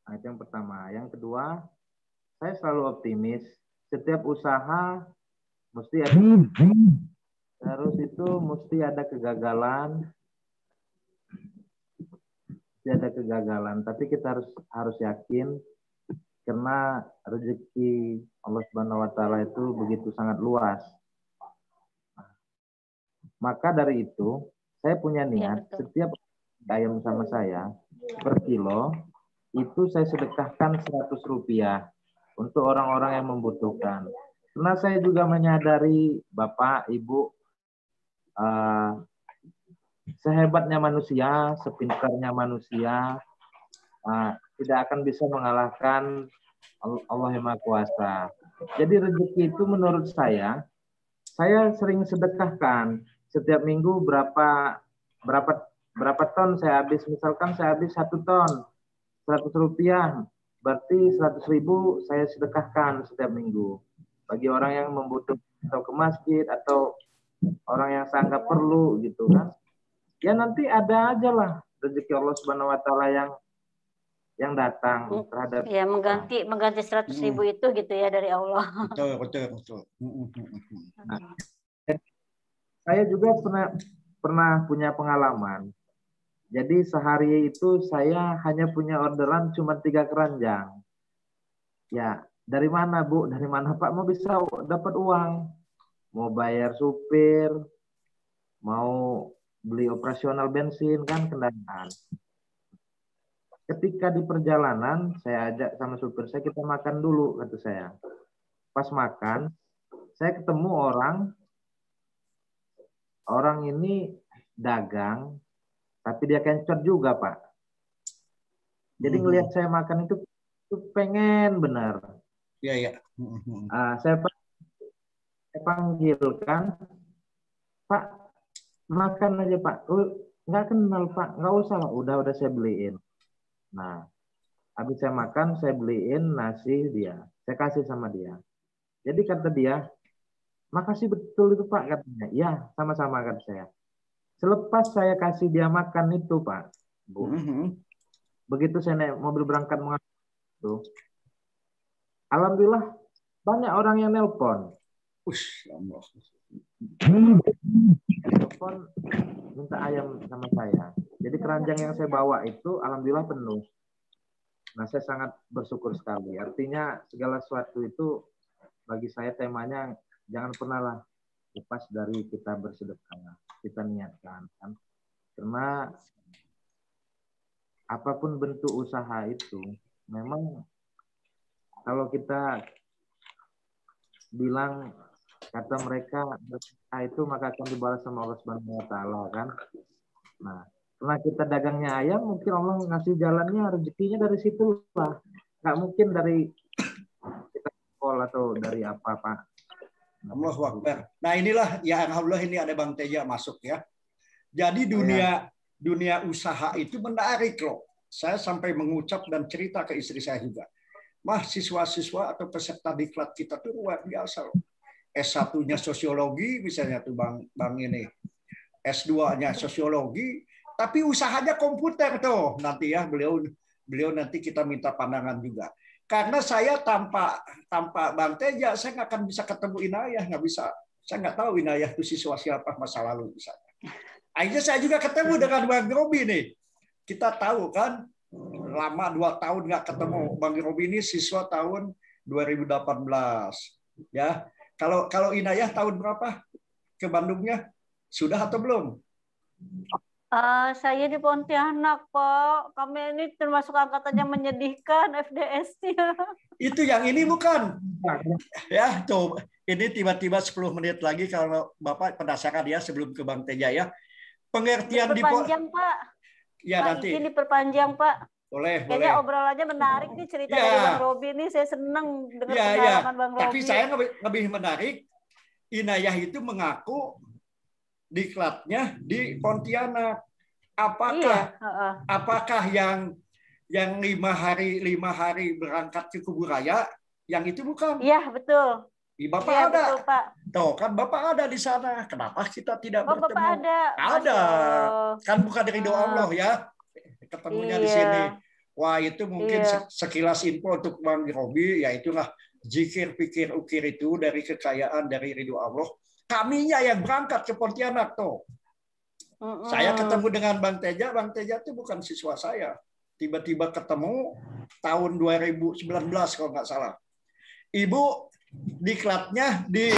C: Nah, itu yang pertama. Yang kedua, saya selalu optimis. Setiap usaha mesti ada kegagalan. Tapi kita harus yakin. Karena rezeki Allah Subhanahu wa taala itu begitu sangat luas. Maka dari itu, saya punya niat setiap ayam sama saya per kilo itu saya sedekahkan 100 rupiah untuk orang-orang yang membutuhkan. Karena saya juga menyadari Bapak, Ibu, sehebatnya manusia, sepintarnya manusia, tidak akan bisa mengalahkan Allah yang Maha Kuasa. Jadi rezeki itu menurut saya sering sedekahkan. Setiap minggu berapa ton saya habis. Misalkan saya habis 1 ton, 100 rupiah. Berarti 100.000 saya sedekahkan setiap minggu. Bagi orang yang membutuhkan atau ke masjid atau orang yang saya anggap perlu gitu kan. Ya nanti ada aja lah rezeki Allah Subhanahu wa taala yang datang terhadap
B: ya mengganti 100.000 itu gitu ya dari Allah.
A: Betul.
C: Nah, saya juga pernah punya pengalaman. Jadi sehari itu saya hanya punya orderan cuma 3 keranjang. Ya, dari mana Bu? Dari mana Pak mau bisa dapat uang? Mau bayar supir, mau beli operasional bensin kan kendaraan. Ketika di perjalanan, saya ajak sama supir saya, kita makan dulu, kata saya. Pas makan, saya ketemu orang ini dagang, tapi dia kencot juga, Pak. Jadi ngelihat saya makan itu pengen benar.
A: Iya, iya.
C: Saya panggil kan, Pak, makan aja Pak. Nggak kenal Pak, nggak usah lah. Udah saya beliin. Nah, habis saya makan, saya beliin nasi dia. Saya kasih sama dia. Jadi kata dia, makasih betul itu Pak, katanya. Ya, sama-sama kata saya. Selepas saya kasih dia makan itu Pak, Bu. Begitu saya naik mobil berangkat itu, alhamdulillah banyak orang yang nelpon. Telepon minta ayam sama saya. Jadi keranjang yang saya bawa itu alhamdulillah penuh. Nah, saya sangat bersyukur sekali. Artinya segala sesuatu itu bagi saya temanya jangan pernah lah lepas dari kita bersedekah, kita niatkan kan. Karena apapun bentuk usaha itu memang kalau kita bilang kata mereka itu maka akan dibalas sama Allah Subhanahu wa taala kan. Nah, setelah kita dagangnya ayam mungkin Allah ngasih jalannya rezekinya dari situ lah. Nggak mungkin dari kita sekolah atau dari apa Pak.
A: Allahu Akbar. Nah, inilah ya alhamdulillah ini ada Bang Teja masuk ya. Jadi dunia usaha itu menarik loh. Saya sampai mengucap dan cerita ke istri saya juga. Mah, siswa-siswa atau peserta diklat kita tuh luar biasa loh. S1-nya sosiologi misalnya tuh Bang ini. S2-nya sosiologi, tapi usahanya komputer tuh. Nanti ya beliau nanti kita minta pandangan juga. Karena saya tanpa Bang Teja saya nggak akan bisa ketemu Inayah, nggak bisa. Saya nggak tahu Inayah itu siswa siapa masa lalu misalnya. Akhirnya saya juga ketemu dengan Bang Robi nih. Kita tahu kan lama 2 tahun nggak ketemu. Bang Robi ini siswa tahun 2018 ya. Kalau Inayah tahun berapa ke Bandungnya? Sudah atau belum?
B: Saya di Pontianak, Pak. Kami ini termasuk angkatan yang menyedihkan FDS-nya.
A: Itu yang ini bukan? Ya, tuh. Ini tiba-tiba 10 menit lagi kalau Bapak penasaran ya sebelum ke Bang Teja ya. Pengertian
B: diperpanjang, Pak.
A: Ya,
B: Pak,
A: nanti.
B: Ini diperpanjang, Pak.
A: Boleh.
B: Kayaknya obrolannya menarik nih cerita dari Bang Robi nih. Saya senang dengar pengalaman Bang Robi.
A: Tapi saya lebih menarik, Inayah itu mengaku diklatnya di Pontianak. Apakah yang 5 hari berangkat ke Kuburaya, yang itu bukan?
B: Iya, betul.
A: Bapak ada. Betul, Pak. Tuh, kan Bapak ada di sana. Kenapa kita tidak bertemu?
B: Bapak ada.
A: Ada. Kan bukan ridho Allah ya. Ketemunya di sini. Wah, itu mungkin sekilas info untuk Bang Robi, ya itulah zikir, pikir, ukir itu dari kekayaan dari ridho Allah. Kaminya yang berangkat ke Pontianak tuh. Saya ketemu dengan Bang Teja itu bukan siswa saya. Tiba-tiba ketemu tahun 2019 kalau nggak salah. Ibu diklatnya di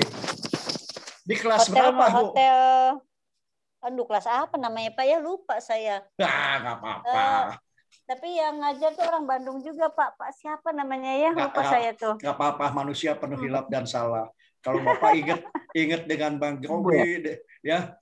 A: kelas
B: hotel,
A: berapa, Bu?
B: Aduh, kelas apa namanya Pak ya? Lupa saya.
A: Nggak apa-apa.
B: Tapi yang ngajar tuh orang Bandung juga, Pak. Pak siapa namanya ya? Lupa saya tuh.
A: Nggak apa-apa, manusia penuh hilaf dan salah. Kalau Bapak ingat dengan Bang Robi, ya.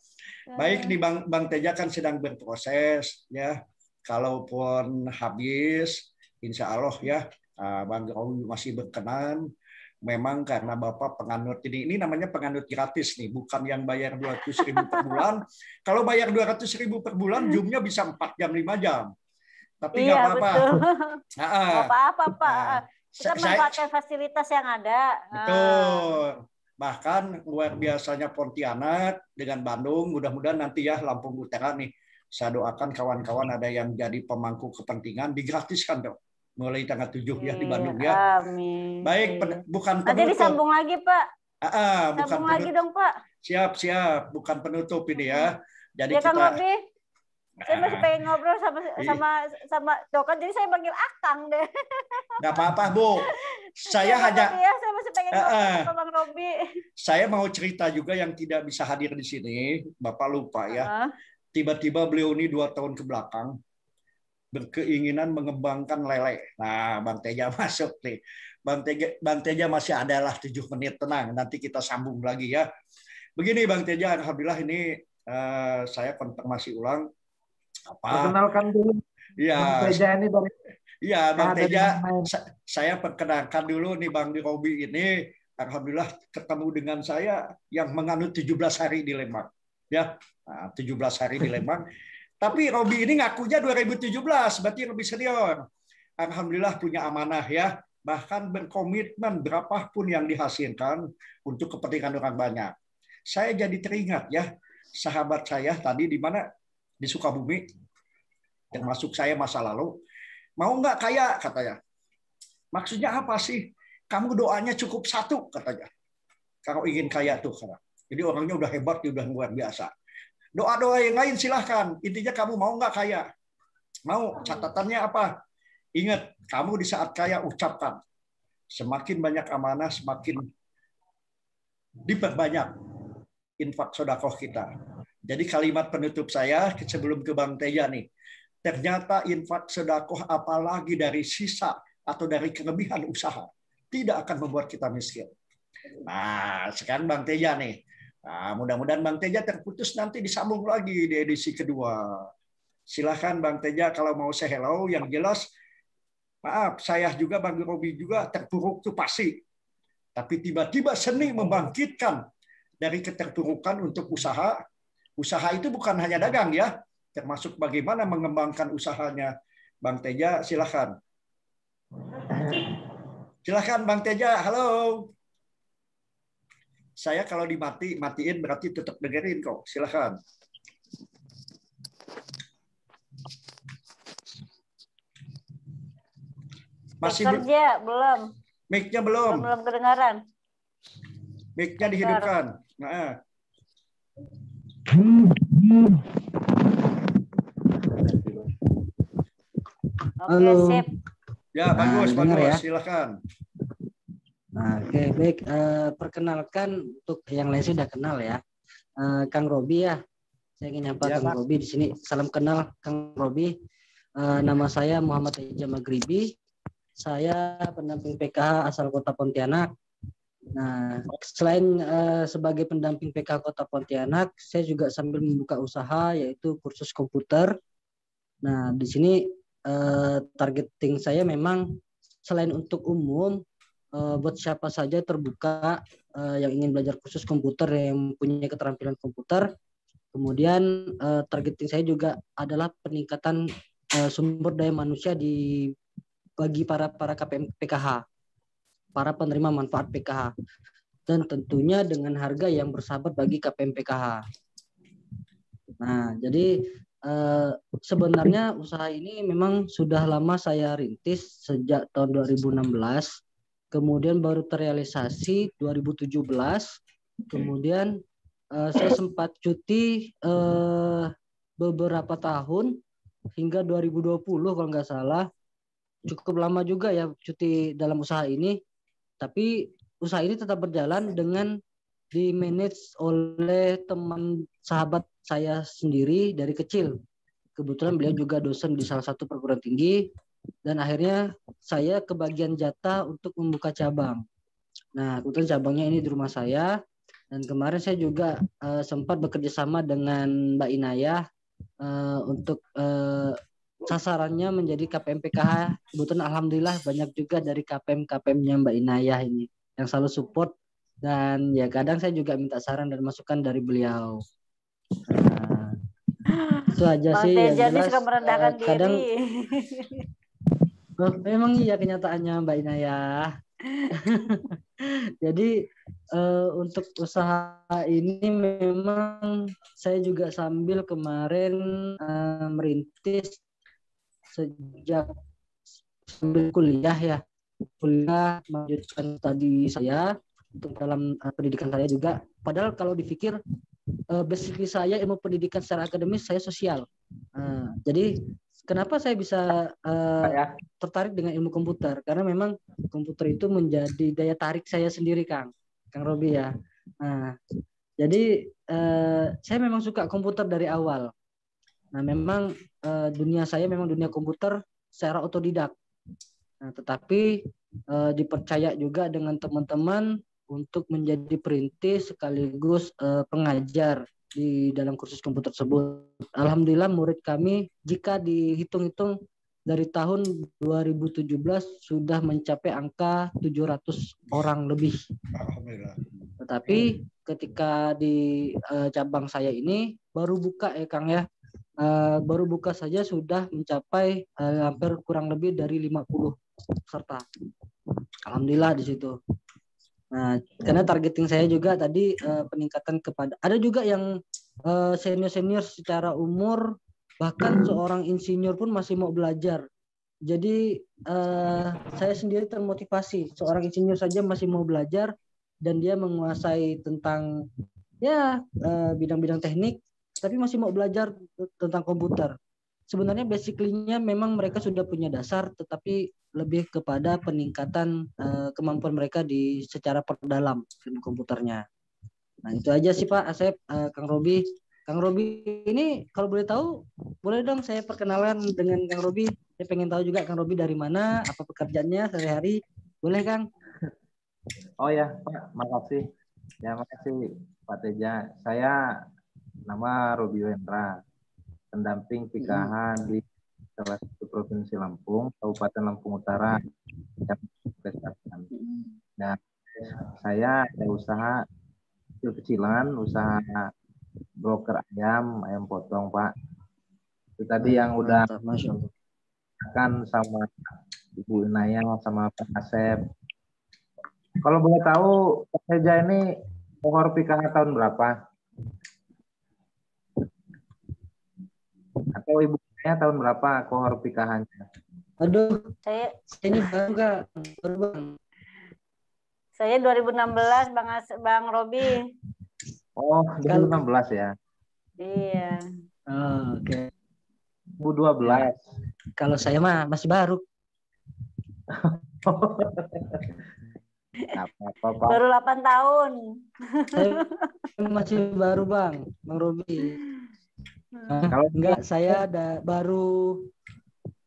A: Baik, nih Bang Teja kan sedang berproses, ya. Kalaupun habis, insya Allah ya, Bang Robi masih berkenan. Memang karena Bapak penganut ini namanya penganut gratis nih, bukan yang bayar 200.000 per bulan. Kalau bayar 200.000 per bulan, Zoom-nya bisa 4 jam, 5 jam. Tapi nggak apa-apa.
B: Nggak apa-apa, Pak. Kita memanfaatkan fasilitas yang ada.
A: Betul. Bahkan luar biasanya Pontianak dengan Bandung, mudah-mudahan nanti ya Lampung Utara nih, saya doakan kawan-kawan ada yang jadi pemangku kepentingan digratiskan dong. Mulai tanggal 7 ya di Bandung ya.
B: Amin.
A: Baik, bukan penutup.
B: Nanti disambung lagi, Pak.
A: Bukan
B: lagi dong, Pak.
A: Siap. Bukan penutup ini ya. Jadi
B: ya,
A: kita
B: Saya masih pengen ngobrol sama Dokan, jadi saya panggil Akang deh.
A: Nggak apa-apa, Bu. Saya hanya
B: saya masih pengen ngobrol sama Bang Robi.
A: Saya mau cerita juga yang tidak bisa hadir di sini, Bapak lupa ya. Tiba-tiba beliau ini 2 tahun ke belakang berkeinginan mengembangkan lele. Nah, Bang Teja masuk nih. Bang Teja masih adalah 7 menit, tenang. Nanti kita sambung lagi ya. Begini Bang Teja, alhamdulillah ini saya konfirmasi ulang.
C: Perkenalkan dulu.
A: Ya.
C: Bang Teja ini dari.
A: Iya, Bang Teja. Saya perkenalkan dulu nih Bang Robi ini. Alhamdulillah ketemu dengan saya yang menganut 17 hari di Lembang. Ya, 17 hari di Lembang. Tapi Robi ini ngakunya 2017, berarti lebih senior. Alhamdulillah punya amanah ya, bahkan berkomitmen berapapun yang dihasilkan untuk kepentingan orang banyak. Saya jadi teringat ya, sahabat saya tadi di mana di Sukabumi, termasuk saya masa lalu, mau nggak kaya katanya. Maksudnya apa sih? Kamu doanya cukup 1 katanya. Kalau ingin kaya tuh, jadi orangnya udah hebat, udah luar biasa. Doa-doa yang lain silahkan. Intinya kamu mau nggak kaya? Mau. Catatannya apa? Ingat, kamu di saat kaya ucapkan. Semakin banyak amanah, semakin diperbanyak infak sedekah kita. Jadi kalimat penutup saya sebelum ke Bang Teja nih. Ternyata infak sedekah apalagi dari sisa atau dari kelebihan usaha tidak akan membuat kita miskin. Nah, sekarang Bang Teja nih. Nah, mudah-mudahan Bang Teja terputus nanti disambung lagi di edisi kedua. Silahkan Bang Teja kalau mau say hello. Yang jelas, maaf, saya juga Bang Robi juga terpuruk itu pasti. Tapi tiba-tiba seni membangkitkan dari keterpurukan untuk usaha. Usaha itu bukan hanya dagang ya, termasuk bagaimana mengembangkan usahanya. Bang Teja, silahkan. Silahkan Bang Teja, halo. Saya kalau matiin berarti tetap dengerin kok. Silahkan. Masih
B: kerja belum?
A: Mic-nya belum.
B: Belum kedengaran.
A: Mic-nya dihidupkan. Nah.
B: Oke, sip.
A: Ya, bagus, bagus.
D: Ya.
A: Silakan.
D: Oke, baik. Perkenalkan untuk yang lain sudah kenal ya. Kang Robi ya. Saya ingin nyapa
C: Ya,
D: Kang
C: Pak.
D: Robi di sini. Salam kenal Kang Robi. Nama saya Muhammad Teja Magribi. Saya pendamping PKH asal Kota Pontianak. Nah, selain sebagai pendamping PKH Kota Pontianak, saya juga sambil membuka usaha yaitu kursus komputer. Nah, di sini targeting saya memang selain untuk umum, buat siapa saja terbuka yang ingin belajar kursus komputer yang punya keterampilan komputer. Kemudian targeting saya juga adalah peningkatan sumber daya manusia bagi para KPM PKH, para penerima manfaat PKH, dan tentunya dengan harga yang bersahabat bagi KPM PKH. Nah, jadi sebenarnya usaha ini memang sudah lama saya rintis sejak tahun 2016. Kemudian baru terrealisasi 2017. Kemudian saya sempat cuti beberapa tahun hingga 2020 kalau nggak salah. Cukup lama juga ya cuti dalam usaha ini. Tapi usaha ini tetap berjalan dengan di-manage oleh teman sahabat saya sendiri dari kecil. Kebetulan beliau juga dosen di salah satu perguruan tinggi. Dan akhirnya saya kebagian jatah untuk membuka cabang. Nah, kebetulan cabangnya ini di rumah saya. Dan kemarin saya juga sempat bekerja sama dengan Mbak Inayah untuk sasarannya menjadi KPM PKH. Kebetulan alhamdulillah banyak juga dari KPM-KPM-nya Mbak Inayah ini yang selalu support. Dan ya kadang saya juga minta saran dan masukan dari beliau. Itu aja
B: Bang
D: sih.
B: Teja
D: Yang jelas
B: suka merendahkan diri.
D: kadang memang iya kenyataannya Mbak Inayah. Jadi untuk usaha ini memang saya juga sambil kemarin merintis sejak sambil kuliah ya. Kuliah melanjutkan studi saya untuk dalam pendidikan saya juga. Padahal kalau dipikir basically saya ilmu pendidikan secara akademis, saya sosial. Jadi kenapa saya bisa tertarik dengan ilmu komputer? Karena memang komputer itu menjadi daya tarik saya sendiri, Kang Robi ya. Jadi saya memang suka komputer dari awal. Nah, memang dunia saya memang dunia komputer secara otodidak. Nah, tetapi dipercaya juga dengan teman-teman untuk menjadi perintis sekaligus pengajar di dalam kursus komputer tersebut. Alhamdulillah murid kami jika dihitung-hitung dari tahun 2017 sudah mencapai angka 700 orang lebih.
A: Alhamdulillah.
D: Tetapi ketika di cabang saya ini baru buka ya Kang ya, baru buka saja sudah mencapai hampir kurang lebih dari 50 peserta. Alhamdulillah di situ. Nah, karena targeting saya juga tadi peningkatan kepada, ada juga yang senior-senior secara umur, bahkan seorang insinyur pun masih mau belajar. Jadi saya sendiri termotivasi, seorang insinyur saja masih mau belajar dan dia menguasai tentang ya bidang-bidang teknik, tapi masih mau belajar tentang komputer. Sebenarnya basically-nya memang mereka sudah punya dasar, tetapi lebih kepada peningkatan kemampuan mereka di secara perdalam ilmu komputernya. Nah itu aja sih Pak Asep, Kang Robi. Kang Robi ini kalau boleh tahu, boleh dong saya perkenalan dengan Kang Robi. Saya pengen tahu juga Kang Robi dari mana, apa pekerjaannya sehari-hari. Boleh Kang?
C: Oh ya Pak, makasih. Ya makasih Pak Teja. Saya nama Robi Wendra, pendamping PKH di salah satu provinsi Lampung, Kabupaten Lampung Utara. Dan saya ada usaha kecil-kecilan, usaha broker ayam potong Pak. Itu tadi yang udah kan sama Ibu Inaya sama Pak Asep. Kalau boleh tahu Pak Teja ini kohor PKH tahun berapa? Atau Ibu Inaya tahun berapa kohor PKH-nya?
D: Aduh,
B: Saya
D: ini baru Kak. Baru Bang.
B: Saya 2016 Bang Robi.
C: Oh, 2016 ya.
B: Iya.
D: Oh, oke.
C: 2012.
D: Kalau saya mah masih baru.
C: Apa-apa, Pak.
B: Baru 8 tahun.
D: Saya masih baru Bang Robi.
C: Kalau
D: Enggak, saya ada baru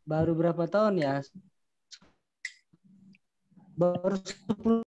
D: berapa tahun ya? Baru 10